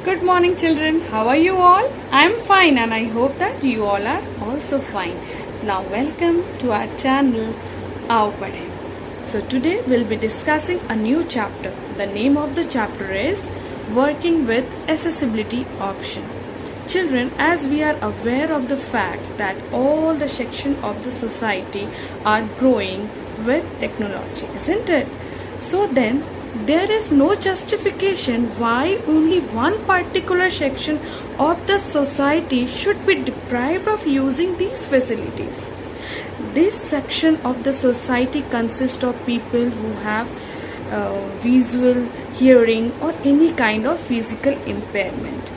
Good morning, children. How are you all? I'm fine, and I hope that you all are also fine. Now, welcome to our channel, Aao Padhe. So, today we'll be discussing a new chapter. The name of the chapter is Working with Accessibility Option. Children, as we are aware of the fact that all the sections of the society are growing with technology, isn't it? So then, there is no justification why only one particular section of the society should be deprived of using these facilities. This section of the society consists of people who have visual, hearing, or any kind of physical impairment.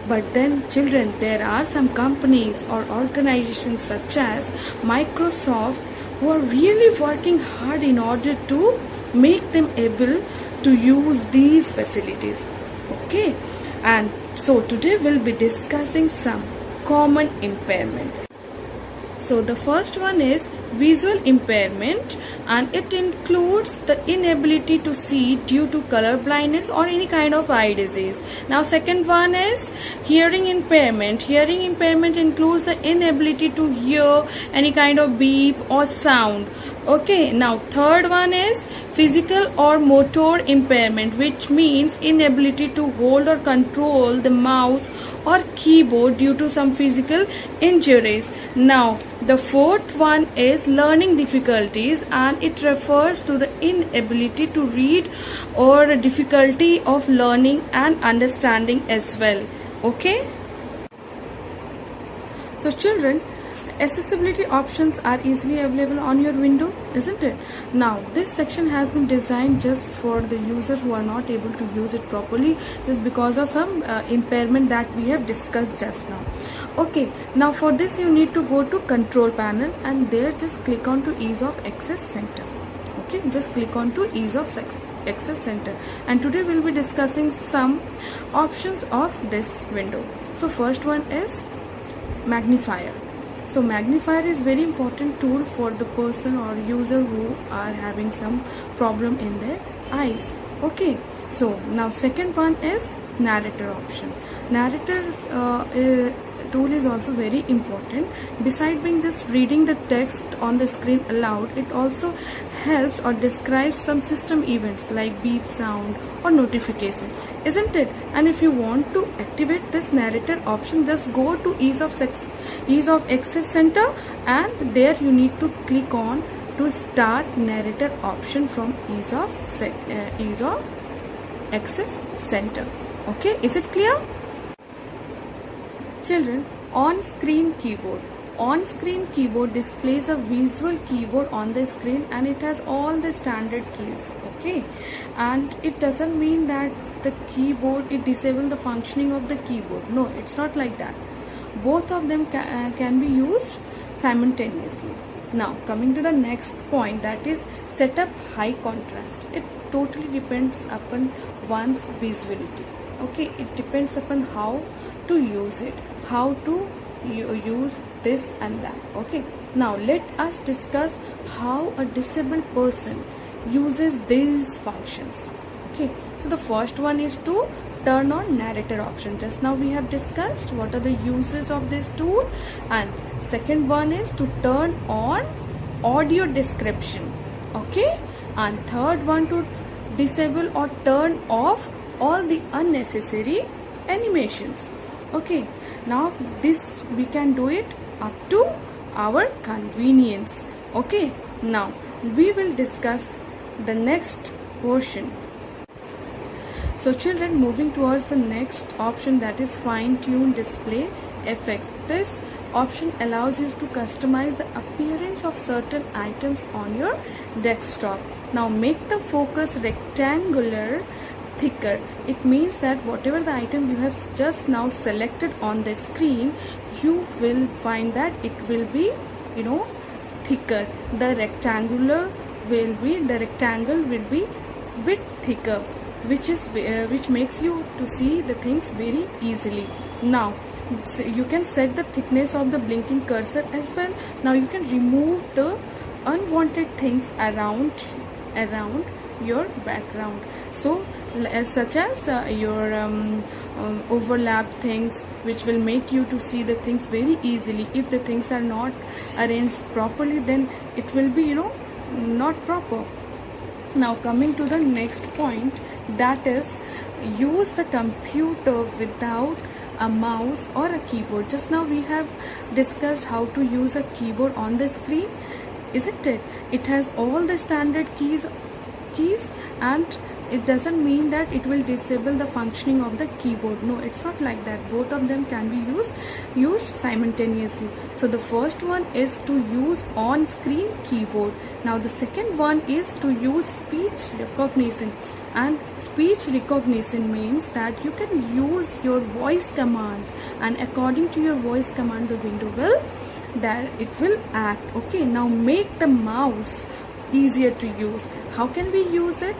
But then, children, there are some companies or organizations such as Microsoft who are really working hard in order to make them able to use these facilities. Okay, and so today we'll be discussing some common impairment. So the first one is visual impairment, and it includes the inability to see due to color blindness or any kind of eye disease. Now second one is hearing impairment. Hearing impairment includes the inability to hear any kind of beep or sound. Okay, now third one is physical or motor impairment, which means inability to hold or control the mouse or keyboard due to some physical injuries. Now the fourth one is learning difficulties, and it refers to the inability to read or difficulty of learning and understanding as well. Okay, so children, accessibility options are easily available on your window, isn't it? Now this section has been designed just for the users who are not able to use it properly, just because of some impairment that we have discussed just now. Okay, now for this you need to go to control panel, and there just click on to ease of access center. Okay, just click on to ease of access center, and today we'll be discussing some options of this window. So first one is magnifier. So magnifier is very important tool for the person or user who are having some problem in their eyes. Okay, so now second one is narrator option. Narrator tool is also very important. Besides being just reading the text on the screen aloud, it also helps or describes some system events like beep sound or notification, isn't it? And if you want to activate this narrator option, just go to ease of access center, and there you need to click on to start narrator option from ease of access center. Okay, is it clear? Children, on-screen keyboard. On-screen keyboard displays a visual keyboard on the screen, and it has all the standard keys. Okay, and it doesn't mean that the keyboard, it disables the functioning of the keyboard. No, it's not like that. Both of them can be used simultaneously. Now coming to the next point, that is set up high contrast. It totally depends upon one's visibility. Okay, it depends upon how to use it, how to use this and that. Okay, now let us discuss how a disabled person uses these functions. Okay, so the first one is to turn on narrator option. Just now we have discussed what are the uses of this tool, and second one is to turn on audio description. Okay, and third one to disable or turn off all the unnecessary animations. Okay, now this we can do it up to our convenience. Okay, now we will discuss the next portion. So children, moving towards the next option, that is fine-tune display effects. This option allows you to customize the appearance of certain items on your desktop. Now make the focus rectangular thicker. It means that whatever the item you have just now selected on the screen, you will find that it will be, thicker. The rectangle will be bit thicker, which makes you to see the things very easily. Now you can set the thickness of the blinking cursor as well. Now you can remove the unwanted things around your background. So such as your overlap things, which will make you to see the things very easily. If the things are not arranged properly, then it will be, not proper. Now coming to the next point, that is use the computer without a mouse or a keyboard. Just now we have discussed how to use a keyboard on the screen, isn't it? It has all the standard keys, and it doesn't mean that it will disable the functioning of the keyboard. No, it's not like that. Both of them can be used simultaneously. So the first one is to use on-screen keyboard. Now the second one is to use speech recognition. And speech recognition means that you can use your voice commands, and according to your voice command, the window will act. Okay, now make the mouse easier to use. How can we use it?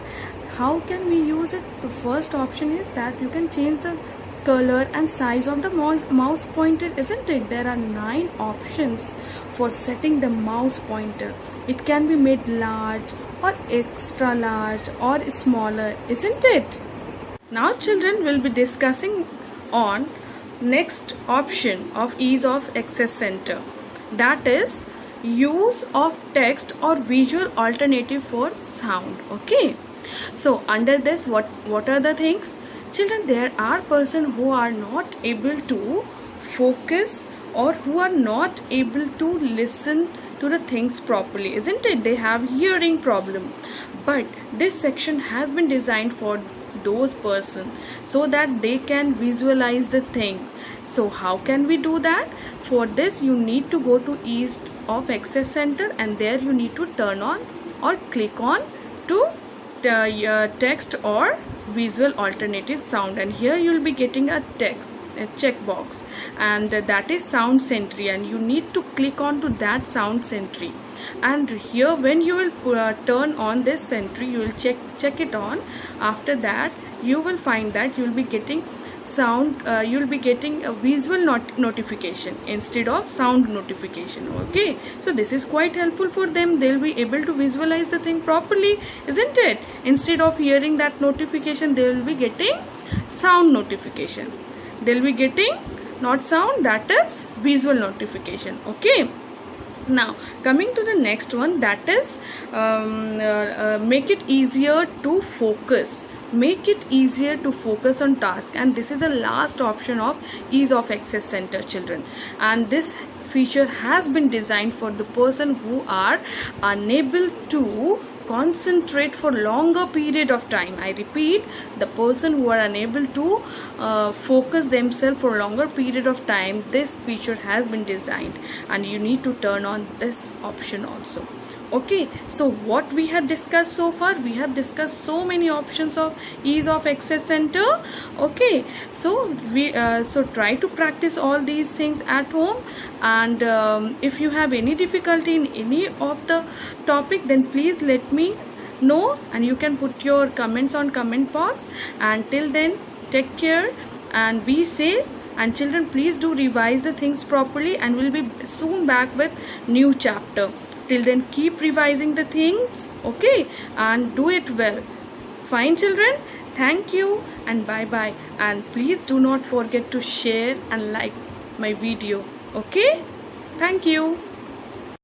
The first option is that you can change the color and size of the mouse pointer, isn't it? There are 9 options for setting the mouse pointer. It can be made large or extra large or smaller, isn't it? Now children will be discussing on next option of ease of access center, that is use of text or visual alternative for sound. Okay, so under this, what are the things? Children, there are persons who are not able to focus or who are not able to listen to the things properly, isn't it? They have hearing problem, but this section has been designed for those persons so that they can visualize the thing. So how can we do that? For this, you need to go to ease of access center, and there you need to turn on or click on to text or visual alternative sound, and here you will be getting a checkbox, and that is sound sentry, and you need to click on to that sound sentry. And here when you will turn on this sentry, you will check it on. After that, you will find that you will be getting sound, you will be getting a visual notification instead of sound notification. Okay, so this is quite helpful for them. They'll be able to visualize the thing properly, isn't it? Instead of hearing that notification, they will be getting sound notification. They'll be getting not sound, that is visual notification. Okay, now coming to the next one, that is make it easier to focus. Make it easier to focus on task, and this is the last option of ease of access center, children. And this feature has been designed for the person who are unable to concentrate for longer period of time. I repeat, the person who are unable to focus themselves for longer period of time, this feature has been designed, and you need to turn on this option also. Okay, so what we have discussed so far, we have discussed so many options of ease of access center. Okay, so we try to practice all these things at home, and if you have any difficulty in any of the topic, then please let me know, and you can put your comments on comment box. And till then, take care and be safe. And children, please do revise the things properly, and we'll be soon back with new chapter. Till then, keep revising the things, okay, and do it well. Fine, children. Thank you and bye bye. And please do not forget to share and like my video. Okay, thank you.